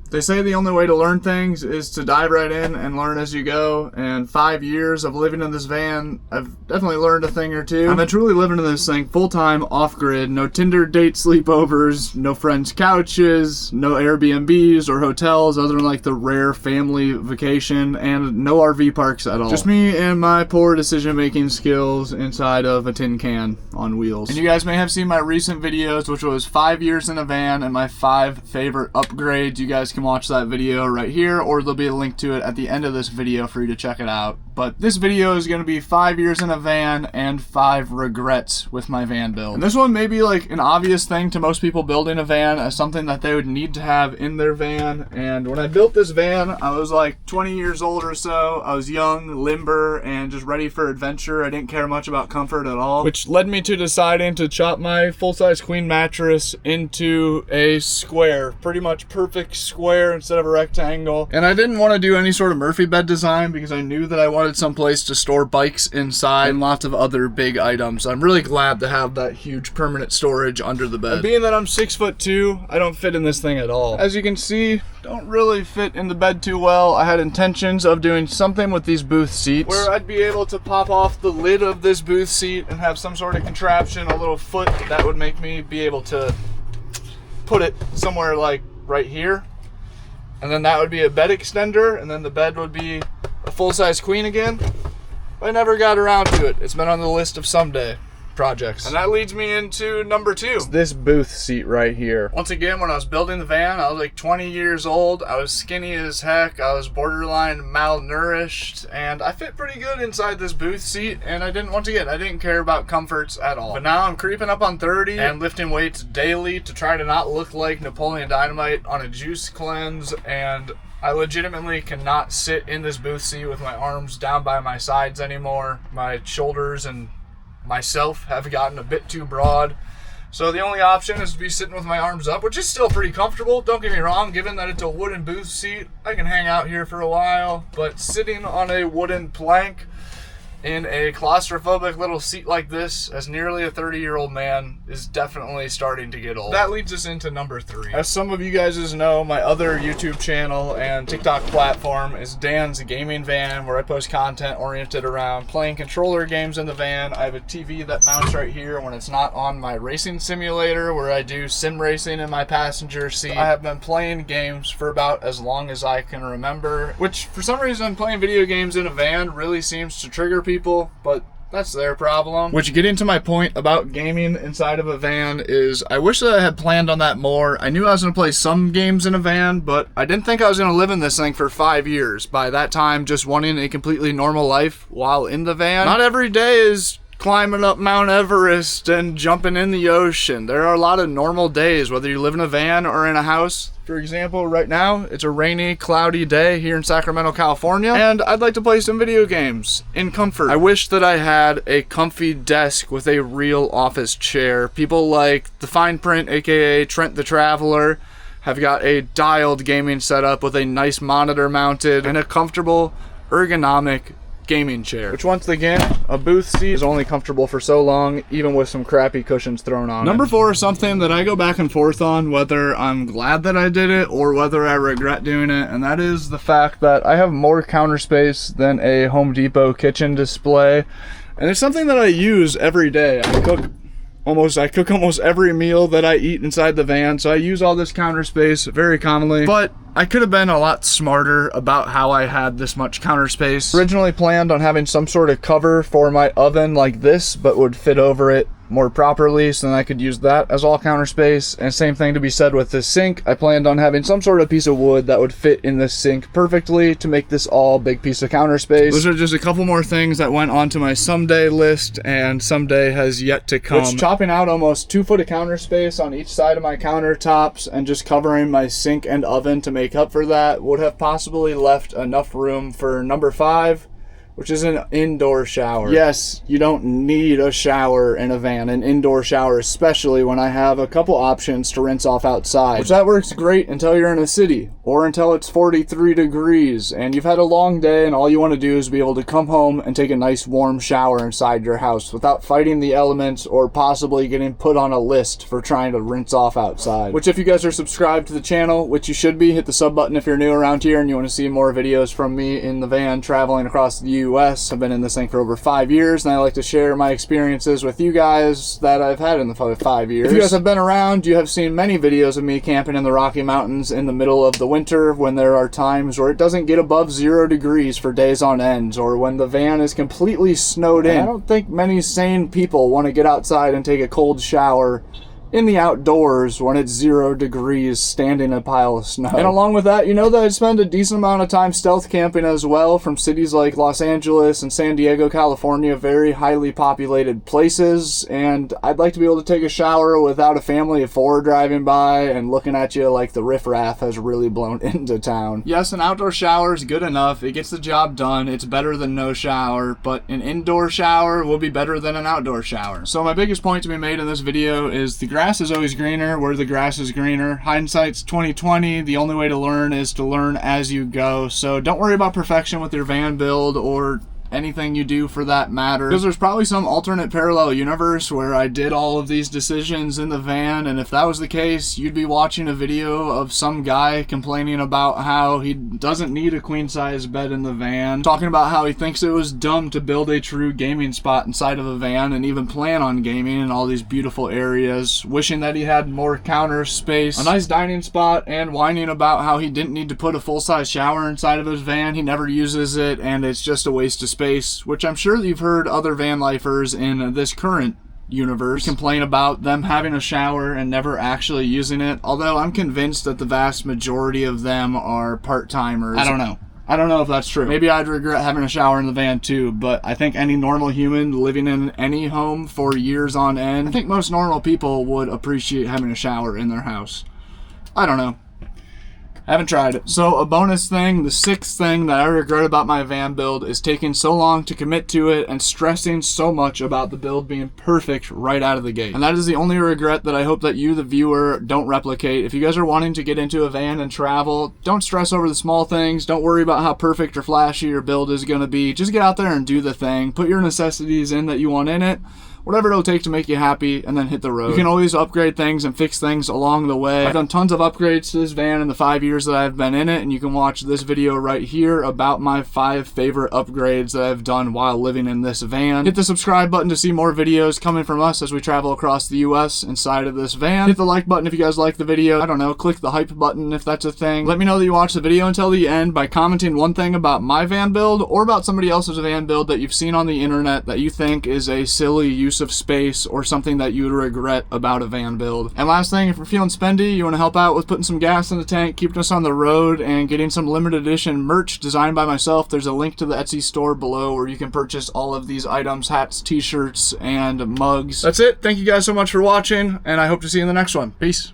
They say the only way to learn things is to dive right in and learn as you go. And 5 years of living in this van, I've definitely learned a thing or two. I've been truly living in this thing full-time, off-grid. No Tinder date sleepovers, no friends' couches, no Airbnbs or hotels other than like the rare family vacation, and no RV parks at all. Just me and my poor decision-making skills inside of a tin can on wheels. And you guys may have seen my recent videos, which was 5 years in a van and my 5 favorite upgrades. You guys can watch that video right here, or there'll be a link to it at the end of this video for you to check it out. But this video is going to be 5 years in a van and 5 regrets with my van build. And this one may be like an obvious thing to most people building a van as something that they would need to have in their van. And when I built this van, I was like 20 years old or so. I was young, limber, and just ready for adventure. I didn't care much about comfort at all, which led me to deciding to chop my full-size queen mattress into a square, pretty much perfect square instead of a rectangle. And I didn't want to do any sort of Murphy bed design because I knew that I wanted some place to store bikes inside and lots of other big items. I'm really glad to have that huge permanent storage under the bed. And being that I'm 6'2", I don't fit in this thing at all. As you can see, don't really fit in the bed too well. I had intentions of doing something with these booth seats where I'd be able to pop off the lid of this booth seat and have some sort of contraption, a little foot that would make me be able to put it somewhere like right here. And then that would be a bed extender, and then the bed would be a full-size queen again. But I never got around to it. It's been on the list of someday projects. And that leads me into number 2. It's this booth seat right here. Once again, when I was building the van, I was like 20 years old. I was skinny as heck. I was borderline malnourished, and I fit pretty good inside this booth seat, and I didn't care about comforts at all. But now I'm creeping up on 30 and lifting weights daily to try to not look like Napoleon Dynamite on a juice cleanse, and I legitimately cannot sit in this booth seat with my arms down by my sides anymore. My shoulders and myself have gotten a bit too broad. So the only option is to be sitting with my arms up, which is still pretty comfortable. Don't get me wrong, given that it's a wooden booth seat, I can hang out here for a while. But sitting on a wooden plank in a claustrophobic little seat like this, as nearly a 30-year-old man, is definitely starting to get old. That leads us into number 3. As some of you guys know, my other YouTube channel and TikTok platform is Dan's Gaming Van, where I post content oriented around playing controller games in the van. I have a TV that mounts right here when it's not on my racing simulator, where I do sim racing in my passenger seat. I have been playing games for about as long as I can remember, which for some reason playing video games in a van really seems to trigger people, but that's their problem. Which, getting to my point about gaming inside of a van, is I wish that I had planned on that more. I knew I was going to play some games in a van, but I didn't think I was going to live in this thing for 5 years. By that time, just wanting a completely normal life while in the van. Not every day is climbing up Mount Everest and jumping in the ocean. There are a lot of normal days, whether you live in a van or in a house. For example, right now, it's a rainy, cloudy day here in Sacramento, California, and I'd like to play some video games in comfort. I wish that I had a comfy desk with a real office chair. People like The Fine Print, aka Trent the Traveler, have got a dialed gaming setup with a nice monitor mounted and a comfortable, ergonomic gaming chair, which once again, a booth seat is only comfortable for so long, even with some crappy cushions thrown on. Number 4 is something that I go back and forth on, whether I'm glad that I did it or whether I regret doing it, and that is the fact that I have more counter space than a Home Depot kitchen display, and it's something that I use every day. I cook almost every meal that I eat inside the van, so I use all this counter space very commonly. But I could have been a lot smarter about how I had this much counter space. Originally planned on having some sort of cover for my oven like this, but would fit over it more properly, so then I could use that as all counter space. And same thing to be said with this sink. I planned on having some sort of piece of wood that would fit in this sink perfectly to make this all big piece of counter space. Those are just a couple more things that went onto my someday list, and someday has yet to come. Which, chopping out almost 2 foot of counter space on each side of my countertops and just covering my sink and oven to make up for that, would have possibly left enough room for number 5, which is an indoor shower. Yes, you don't need a shower in a van, an indoor shower, especially when I have a couple options to rinse off outside, which that works great until you're in a city. or until it's 43 degrees and you've had a long day and all you want to do is be able to come home and take a nice warm shower inside your house without fighting the elements or possibly getting put on a list for trying to rinse off outside. Which, if you guys are subscribed to the channel, which you should be, hit the sub button if you're new around here and you want to see more videos from me in the van traveling across the US. I've been in this thing for over 5 years and I like to share my experiences with you guys that I've had in the 5 years. If you guys have been around, you have seen many videos of me camping in the Rocky Mountains in the middle of the winter when there are times where it doesn't get above 0 degrees for days on end, or when the van is completely snowed in. I don't think many sane people want to get outside and take a cold shower in the outdoors when it's 0 degrees standing in a pile of snow. And along with that, you know that I spend a decent amount of time stealth camping as well, from cities like Los Angeles and San Diego, California, very highly populated places, and I'd like to be able to take a shower without a family of 4 driving by and looking at you like the riffraff has really blown into town. Yes, an outdoor shower is good enough. It gets the job done. It's better than no shower, but an indoor shower will be better than an outdoor shower. So my biggest point to be made in this video is the grass is always greener where the grass is greener. Hindsight's 2020. The only way to learn is to learn as you go. So don't worry about perfection with your van build or anything you do for that matter, because there's probably some alternate parallel universe where I did all of these decisions in the van, and if that was the case, you'd be watching a video of some guy complaining about how he doesn't need a queen size bed in the van, talking about how he thinks it was dumb to build a true gaming spot inside of a van and even plan on gaming in all these beautiful areas, wishing that he had more counter space, a nice dining spot, and whining about how he didn't need to put a full-size shower inside of his van. He never uses it and it's just a waste of space, which I'm sure you've heard other van lifers in this current universe complain about them having a shower and never actually using it, although I'm convinced that the vast majority of them are part-timers. I don't know if that's true. Maybe I'd regret having a shower in the van too, but I think any normal human living in any home for years on end, I think most normal people would appreciate having a shower in their house. I don't know. Haven't tried it. So a bonus thing, the 6th thing that I regret about my van build is taking so long to commit to it and stressing so much about the build being perfect right out of the gate. And that is the only regret that I hope that you, the viewer, don't replicate. If you guys are wanting to get into a van and travel, don't stress over the small things. Don't worry about how perfect or flashy your build is going to be. Just get out there and do the thing. Put your necessities in that you want in it, whatever it'll take to make you happy, and then hit the road. You can always upgrade things and fix things along the way. I've done tons of upgrades to this van in the 5 years that I've been in it, and you can watch this video right here about my 5 favorite upgrades that I've done while living in this van. Hit the subscribe button to see more videos coming from us as we travel across the US inside of this van. Hit the like button if you guys like the video. I don't know, click the hype button if that's a thing. Let me know that you watched the video until the end by commenting one thing about my van build or about somebody else's van build that you've seen on the internet that you think is a silly use of space or something that you would regret about a van build. And last thing, if you're feeling spendy, you want to help out with putting some gas in the tank, keeping us on the road, and getting some limited edition merch designed by myself, there's a link to the Etsy store below where you can purchase all of these items, hats, t-shirts, and mugs. That's it. Thank you guys so much for watching, and I hope to see you in the next one. Peace.